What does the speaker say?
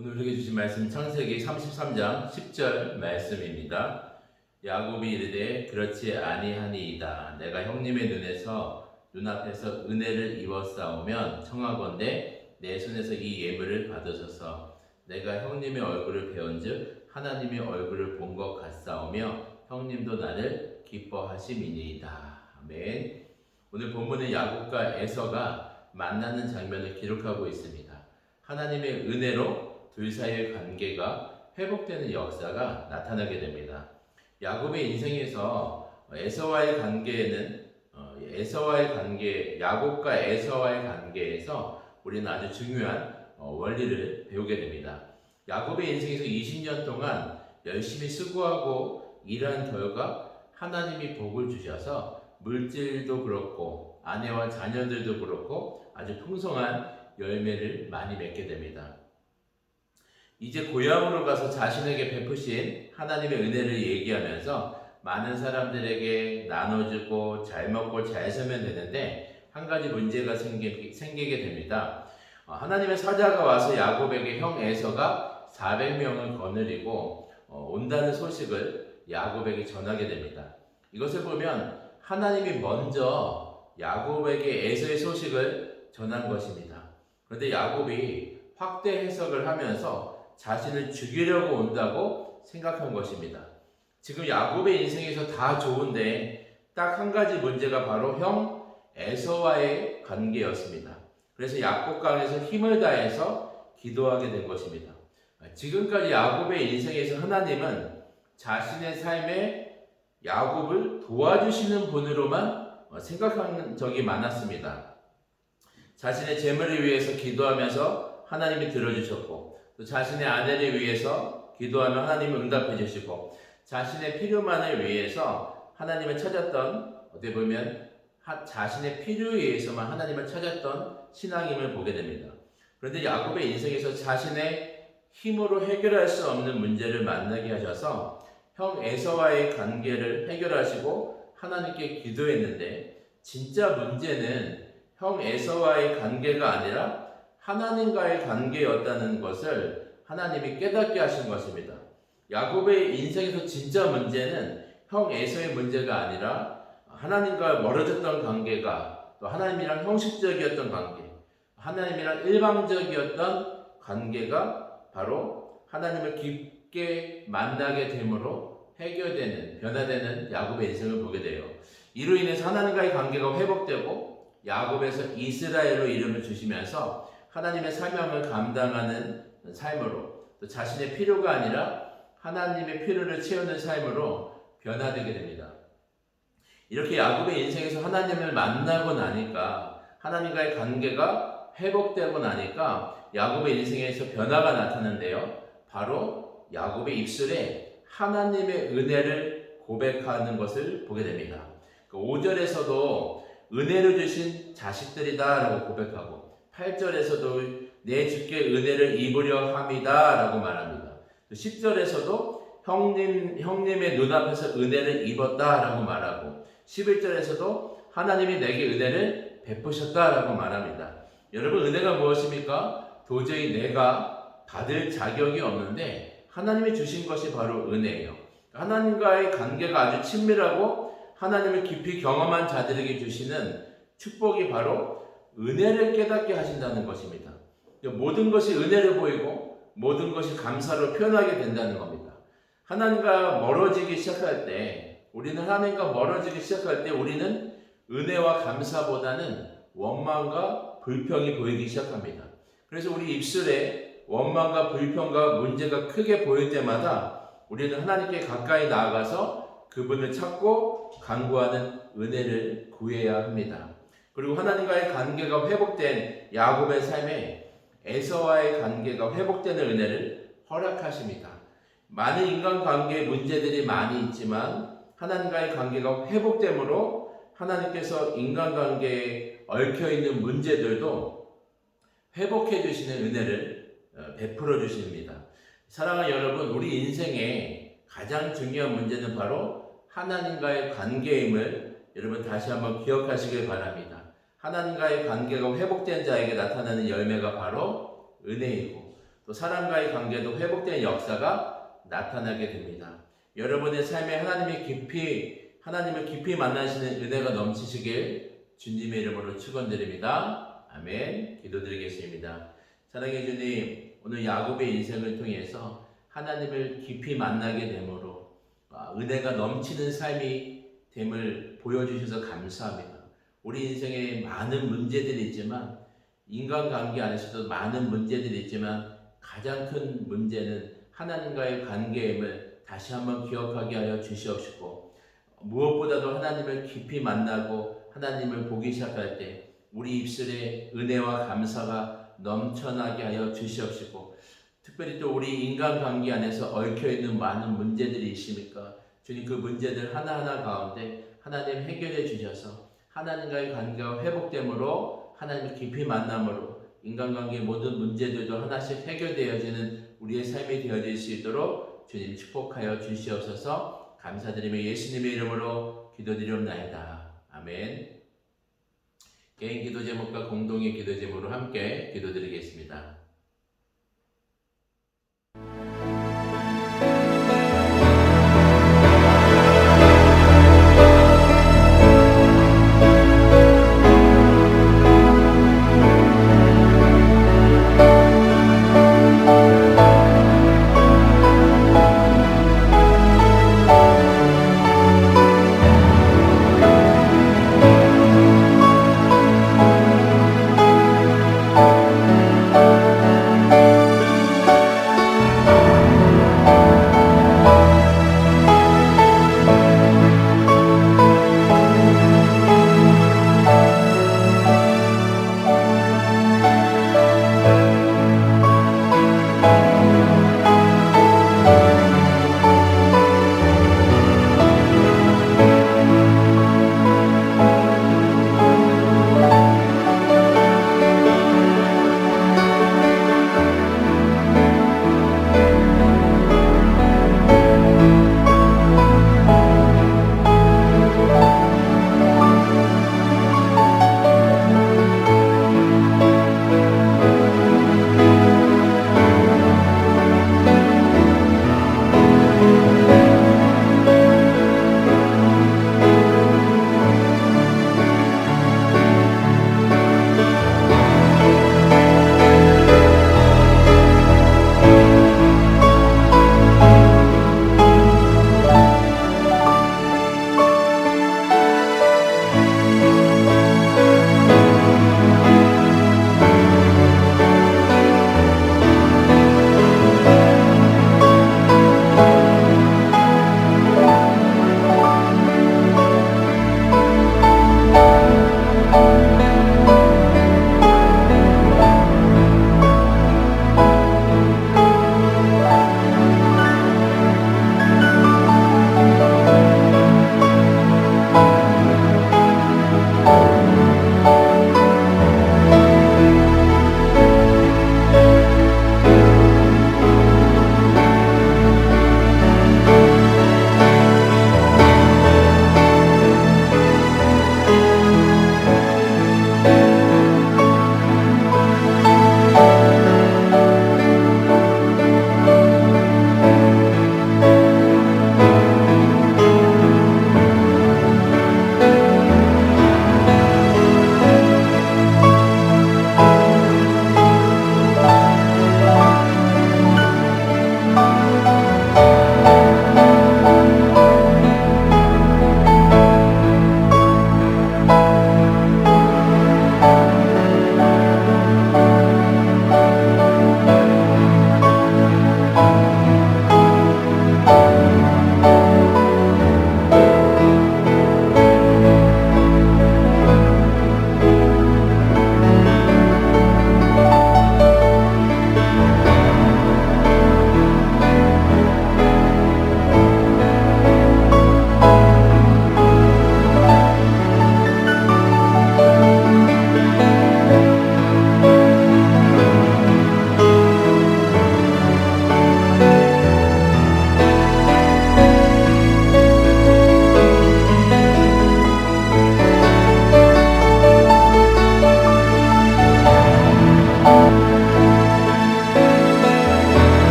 오늘 우리에게 주신 말씀 창세기 33장 10절 말씀입니다. 야곱이 이르되 그렇지 아니하니이다. 내가 형님의 눈앞에서 은혜를 입었사오면 청하건대 내 손에서 이 예물을 받으소서. 내가 형님의 얼굴을 배운즉 하나님의 얼굴을 본 것 같사오며 형님도 나를 기뻐하심이니이다. 아멘. 오늘 본문은 야곱과 에서가 만나는 장면을 기록하고 있습니다. 하나님의 은혜로 둘 사이의 관계가 회복되는 역사가 나타나게 됩니다. 야곱의 인생에서 야곱과 에서와의 관계에서 우리는 아주 중요한 원리를 배우게 됩니다. 야곱의 인생에서 20년 동안 열심히 수고하고 일한 결과 하나님이 복을 주셔서 물질도 그렇고 아내와 자녀들도 그렇고 아주 풍성한 열매를 많이 맺게 됩니다. 이제 고향으로 가서 자신에게 베푸신 하나님의 은혜를 얘기하면서 많은 사람들에게 나눠주고 잘 먹고 잘 살면 되는데 한 가지 문제가 생기게 됩니다. 하나님의 사자가 와서 야곱에게 형 에서가 400명을 거느리고 온다는 소식을 야곱에게 전하게 됩니다. 이것을 보면 하나님이 먼저 야곱에게 에서의 소식을 전한 것입니다. 그런데 야곱이 확대 해석을 하면서 자신을 죽이려고 온다고 생각한 것입니다. 지금 야곱의 인생에서 다 좋은데 딱 한 가지 문제가 바로 형 에서와의 관계였습니다. 그래서 약곡강에서 힘을 다해서 기도하게 된 것입니다. 지금까지 야곱의 인생에서 하나님은 자신의 삶에 야곱을 도와주시는 분으로만 생각한 적이 많았습니다. 자신의 재물을 위해서 기도하면서 하나님이 들어주셨고, 또 자신의 아내를 위해서 기도하면 하나님이 응답해 주시고, 자신의 필요만을 위해서 하나님을 찾았던, 어떻게 보면 자신의 필요에 의해서만 하나님을 찾았던 신앙임을 보게 됩니다. 그런데 야곱의 인생에서 자신의 힘으로 해결할 수 없는 문제를 만나게 하셔서 형 에서와의 관계를 해결하시고 하나님께 기도했는데, 진짜 문제는 형 에서와의 관계가 아니라 하나님과의 관계였다는 것을 하나님이 깨닫게 하신 것입니다. 야곱의 인생에서 진짜 문제는 형 에서의 문제가 아니라 하나님과 멀어졌던 관계가, 또 하나님이랑 형식적이었던 관계, 하나님이랑 일방적이었던 관계가 바로 하나님을 깊게 만나게 됨으로 해결되는, 변화되는 야곱의 인생을 보게 돼요. 이로 인해서 하나님과의 관계가 회복되고 야곱에서 이스라엘로 이름을 주시면서 하나님의 사명을 감당하는 삶으로, 또 자신의 필요가 아니라 하나님의 필요를 채우는 삶으로 변화되게 됩니다. 이렇게 야곱의 인생에서 하나님을 만나고 나니까, 하나님과의 관계가 회복되고 나니까 야곱의 인생에서 변화가 나타나는데요, 바로 야곱의 입술에 하나님의 은혜를 고백하는 것을 보게 됩니다. 5절에서도 은혜를 주신 자식들이다 라고 고백하고, 8절에서도 내 주께 은혜를 입으려 함이다 라고 말합니다. 10절에서도 형님의 눈앞에서 은혜를 입었다 라고 말하고, 11절에서도 하나님이 내게 은혜를 베푸셨다 라고 말합니다. 여러분, 은혜가 무엇입니까? 도저히 내가 받을 자격이 없는데 하나님이 주신 것이 바로 은혜예요. 하나님과의 관계가 아주 친밀하고 하나님을 깊이 경험한 자들에게 주시는 축복이 바로 은혜를 깨닫게 하신다는 것입니다. 모든 것이 은혜를 보이고 모든 것이 감사로 표현하게 된다는 겁니다. 하나님과 멀어지기 시작할 때, 우리는 은혜와 감사보다는 원망과 불평이 보이기 시작합니다. 그래서 우리 입술에 원망과 불평과 문제가 크게 보일 때마다 우리는 하나님께 가까이 나아가서 그분을 찾고 간구하는 은혜를 구해야 합니다. 그리고 하나님과의 관계가 회복된 야곱의 삶에 에서와의 관계가 회복되는 은혜를 허락하십니다. 많은 인간관계의 문제들이 많이 있지만 하나님과의 관계가 회복됨으로 하나님께서 인간관계에 얽혀있는 문제들도 회복해 주시는 은혜를 베풀어 주십니다. 사랑하는 여러분, 우리 인생의 가장 중요한 문제는 바로 하나님과의 관계임을 여러분 다시 한번 기억하시길 바랍니다. 하나님과의 관계가 회복된 자에게 나타나는 열매가 바로 은혜이고, 또 사람과의 관계도 회복되는 역사가 나타나게 됩니다. 여러분의 삶에 하나님을 깊이 만나시는 은혜가 넘치시길 주님의 이름으로 축원드립니다. 아멘. 기도드리겠습니다. 사랑해 주님, 오늘 야곱의 인생을 통해서 하나님을 깊이 만나게 되므로 은혜가 넘치는 삶이 됨을 보여주셔서 감사합니다. 우리 인생에 많은 문제들이 있지만, 인간관계 안에서도 많은 문제들이 있지만 가장 큰 문제는 하나님과의 관계임을 다시 한번 기억하게 하여 주시옵시고, 무엇보다도 하나님을 깊이 만나고 하나님을 보기 시작할 때 우리 입술에 은혜와 감사가 넘쳐나게 하여 주시옵시고, 특별히 또 우리 인간관계 안에서 얽혀있는 많은 문제들이 있습니까? 주님, 그 문제들 하나하나 가운데 하나님 해결해 주셔서 하나님과의 관계가 회복됨으로, 하나님을 깊이 만남으로 인간관계의 모든 문제들도 하나씩 해결되어지는 우리의 삶이 되어질 수 있도록 주님 축복하여 주시옵소서. 감사드리며 예수님의 이름으로 기도드리옵나이다. 아멘. 개인 기도 제목과 공동의 기도 제목으로 함께 기도드리겠습니다.